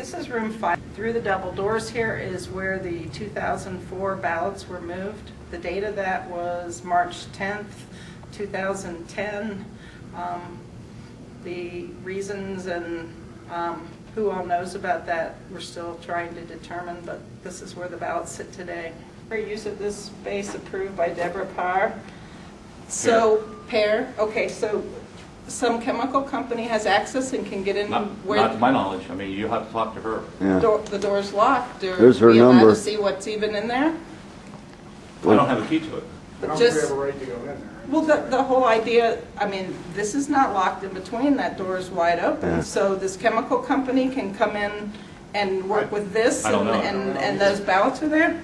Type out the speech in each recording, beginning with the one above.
This is room 5. Through the double doors here is where the 2004 ballots were moved. The date of that was March 10th, 2010. The reasons and who all knows about that, we're still trying to determine, but this is where the ballots sit today. For use of this space approved by Deborah Parr. So, Pear, okay, so some chemical company has access and can get in Not to my knowledge. I mean, you have to talk to her. Yeah. The door's locked. There's her we allowed number. to see what's even in there? I don't have a key to it. But I don't just, think we have a right to go in there. well, the whole idea, I mean, this is not locked in between. That door is wide open. Yeah. So this chemical company can come in and work with this, I don't know. and those ballots are there?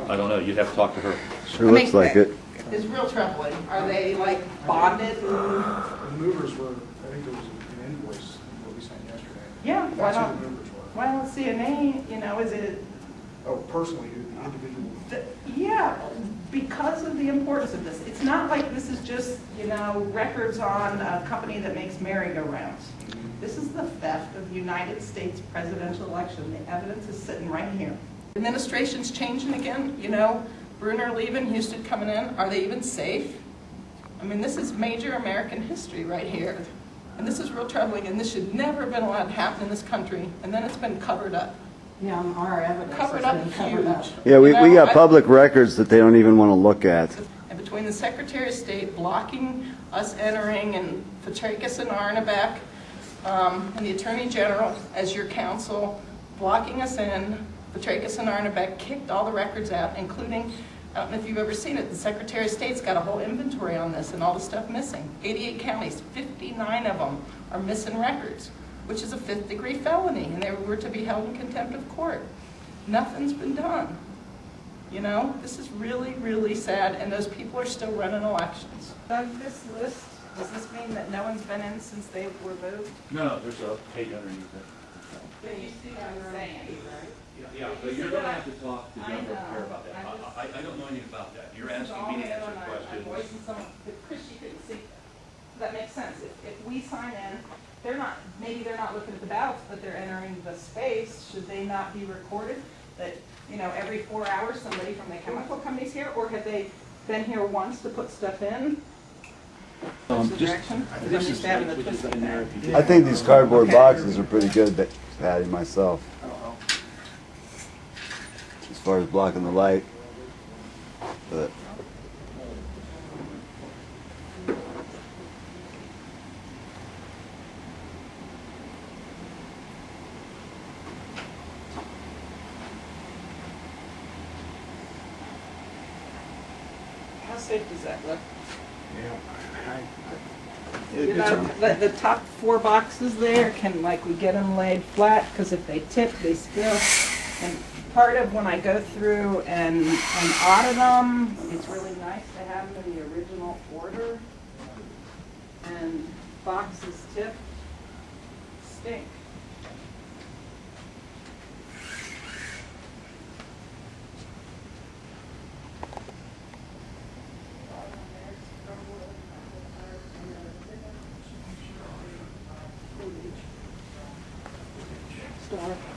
I don't know. You'd have to talk to her. Sure looks like it. It's real troubling. Are they like bonded? The movers were, I think there was an invoice that we sent yesterday. Yeah, why That's who don't, the movers were. why don't see a name, you know, is it? Oh, personally, who the individual. Yeah, because of the importance of this. It's not like this is just, you know, records on a company that makes merry-go-rounds. This is the theft of the United States presidential election. The evidence is sitting right here. Administration's changing again, you know, Bruner leaving, Houston coming in. Are they even safe? I mean, this is major American history right here. And this is real troubling, and this should never have been allowed to happen in this country. And then it's been covered up. Yeah, our evidence Covered has up been covered up. huge. Yeah, we You know, got public records that they don't even want to look at. And between the Secretary of State blocking us entering and Petrikis and Arnebeck, and the Attorney General as your counsel blocking us in, Petrikis and Arnebeck kicked all the records out, including, I don't know if you've ever seen it, the Secretary of State's got a whole inventory on this and all the stuff missing. 88 counties, 59 of them are missing records, which is a 5th-degree felony, and they were to be held in contempt of court. Nothing's been done. You know, this is really, really sad, and those people are still running elections. Doug, this list, does this mean that no one's been in since they were moved? No, there's a page underneath it. But you see what I'm saying, right? Yeah, but you're going to have to talk to Deborah Parr about that. I don't know anything about that. You're asking me to answer I'm questions. voicing some, but Chris, you couldn't see, that makes sense. If we sign in, they're not, maybe they're not looking at the ballots, but they're entering the space. Should they not be recorded? That, you know, every 4 hours somebody from the chemical company's here, or have they been here once to put stuff in? What's the direction? Because I'm used to having the twist like that. I think these cardboard Okay. boxes are pretty good, Patty, myself, I don't know. as far as blocking the light. But How safe does that look? Yeah. You know, the top 4 boxes there, can like we get them laid flat, because if they tip, they spill. And part of when I go through and audit them, it's really nice to have them in the original order. And boxes tip stink.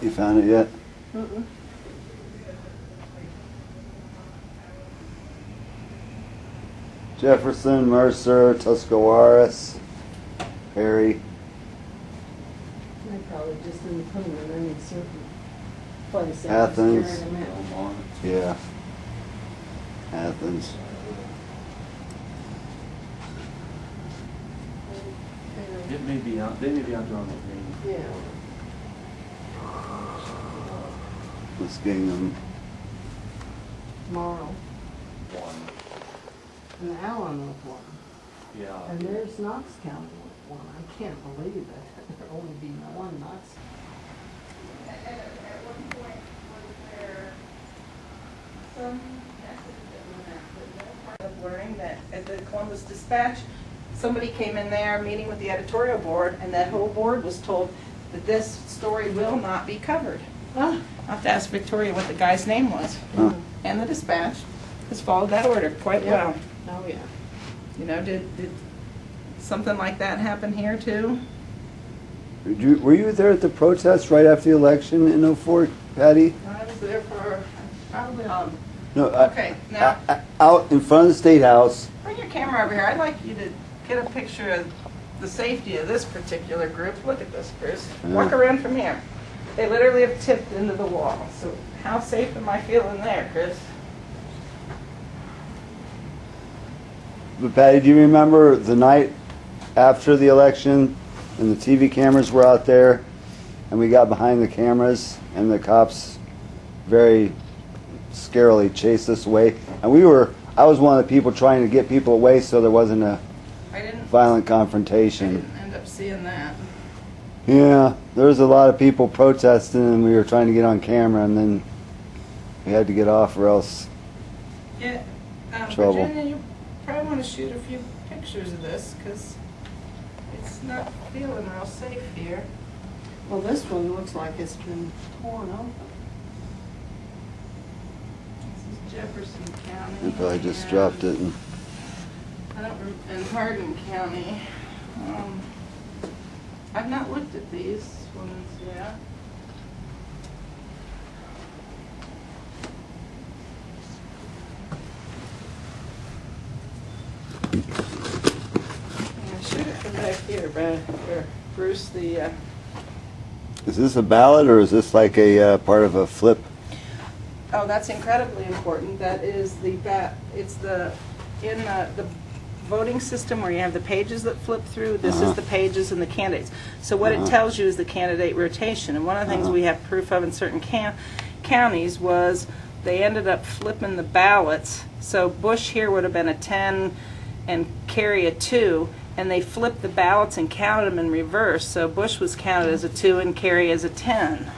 you found it yet? Jefferson, Mercer, Tuscarawas, Perry. They probably just didn't put them in any certain place. Athens. Just carried them out. Yeah. Athens. It may be out. They may be out there on the green. Yeah. Muskingum. Tomorrow. One. And Allen with one. Yeah. And there's Knox County with one. I can't believe it. There'll only be one Knox. At one point, was there some message that went out, but no part of learning that at the Columbus Dispatch, somebody came in there meeting with the editorial board, and that whole board was told that this story will not be covered. I'll have to ask Victoria what the guy's name was. Huh. And the Dispatch has followed that order quite well. Oh, yeah. You know, did something like that happen here too? Were you there at the protest right after the election in '04, Patty? I was there for probably, No. okay, now, Out in front of the State House. bring your camera over here. I'd like you to get a picture of the safety of this particular group. Look at this, Chris. Walk around from here. They literally have tipped into the wall. So how safe am I feeling there, Chris? But Patty, do you remember the night after the election and the TV cameras were out there and we got behind the cameras and the cops very scarily chased us away? And I was one of the people trying to get people away so there wasn't a violent I confrontation. didn't end up seeing that. Yeah, there was a lot of people protesting and we were trying to get on camera and then we had to get off or else Yeah, trouble. Virginia, you probably want to shoot a few pictures of this because it's not feeling real safe here. Well, this one looks like it's been torn open. This is Jefferson County. they probably just and dropped it. And I don't in Hardin County. I've not looked at these ones yet. Yeah, shoot it from back here, where Bruce, the, is this a ballot or is this like a part of a flip? oh, that's incredibly important. That is it's in the voting system where you have the pages that flip through. This is the pages and the candidates. So what it tells you is the candidate rotation. And one of the things we have proof of in certain counties was they ended up flipping the ballots. So Bush here would have been a 10 and Kerry a 2. And they flipped the ballots and counted them in reverse. So Bush was counted as a 2 and Kerry as a 10.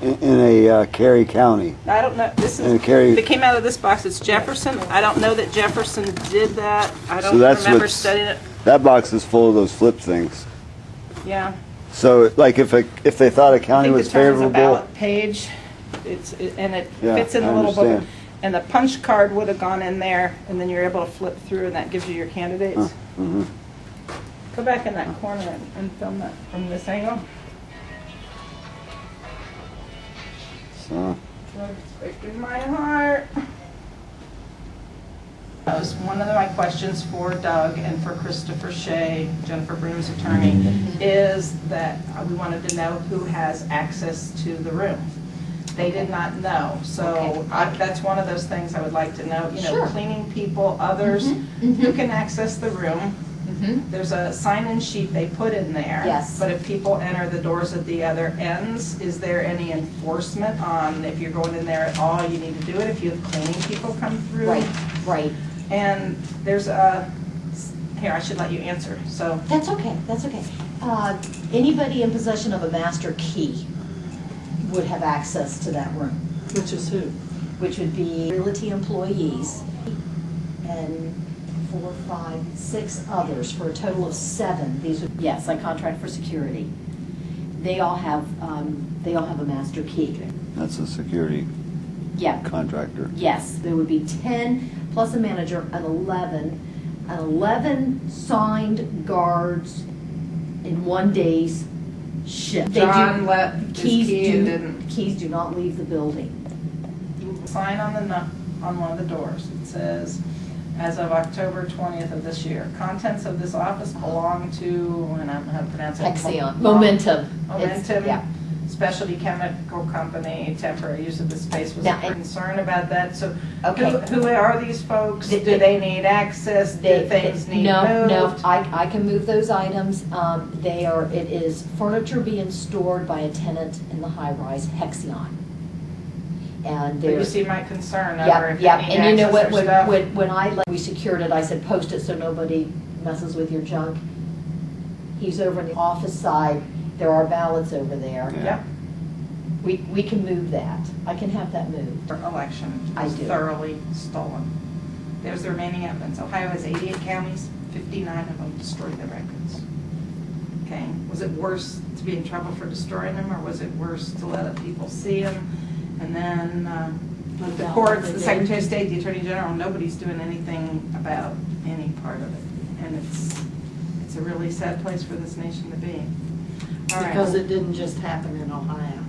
In a Cary County. I don't know. This is. And Kerry- If it came out of this box, it's Jefferson. I don't know that Jefferson did that. I don't So that's remember what's- studying it. That box is full of those flip things. Yeah. So, like, if they thought a county was I think the terms of favorable, ballot page, and it Yeah, fits in the I little book. understand. And the punch card would have gone in there, and then you're able to flip through, and that gives you your candidates. Go back in that corner and film that from this angle. so Respect in my heart. That was one of my questions for Doug and for Christopher Shea, Jennifer Broom's attorney, is that we wanted to know who has access to the room. They did not know, so that's one of those things I would like to know. You know, Sure. cleaning people, others, who can access the room. There's a sign-in sheet they put in there. Yes. But if people enter the doors at the other ends, is there any enforcement on if you're going in there at all, you need to do it? If you have cleaning people come through? Right. And there's here, I should let you answer, so. That's okay. Anybody in possession of a master key would have access to that room, Which is who? which would be realty employees and 4, 5, 6 others for a total of 7. These would, yes, I contract for security. They all have a master key. that's a security Yeah. contractor. Yes, there would be 10 plus a manager and 11 signed guards in one day's shift. They do- John left his key and didn't. Keys do not leave the building. Sign on one of the doors. It says, as of October 20th of this year, contents of this office belong to, and I don't know how to pronounce it. Hexion. Momentum. Momentum. Yeah. Specialty Chemical Company, temporary use of the space. Was Now, a concern about that. So Okay. who are these folks? They- Do they need access? Do things need moved? No, I can move those items. It is furniture being stored by a tenant in the high-rise Hexion. And But you there's. see my concern over if Yeah, they need and you know access what, their stuff. when we secured it, I said, post it so nobody messes with your junk. He's over on the office side, there are ballots over there. Yep. We can move that, I can have that moved. Election I was do. thoroughly stolen. There's the remaining evidence. Ohio has 88 counties, 59 of them destroyed their records. Okay, was it worse to be in trouble for destroying them, or was it worse to let other people see them? And then the courts, the Secretary of State, the Attorney General, nobody's doing anything about any part of it. And it's a really sad place for this nation to be. because it didn't just happen in Ohio.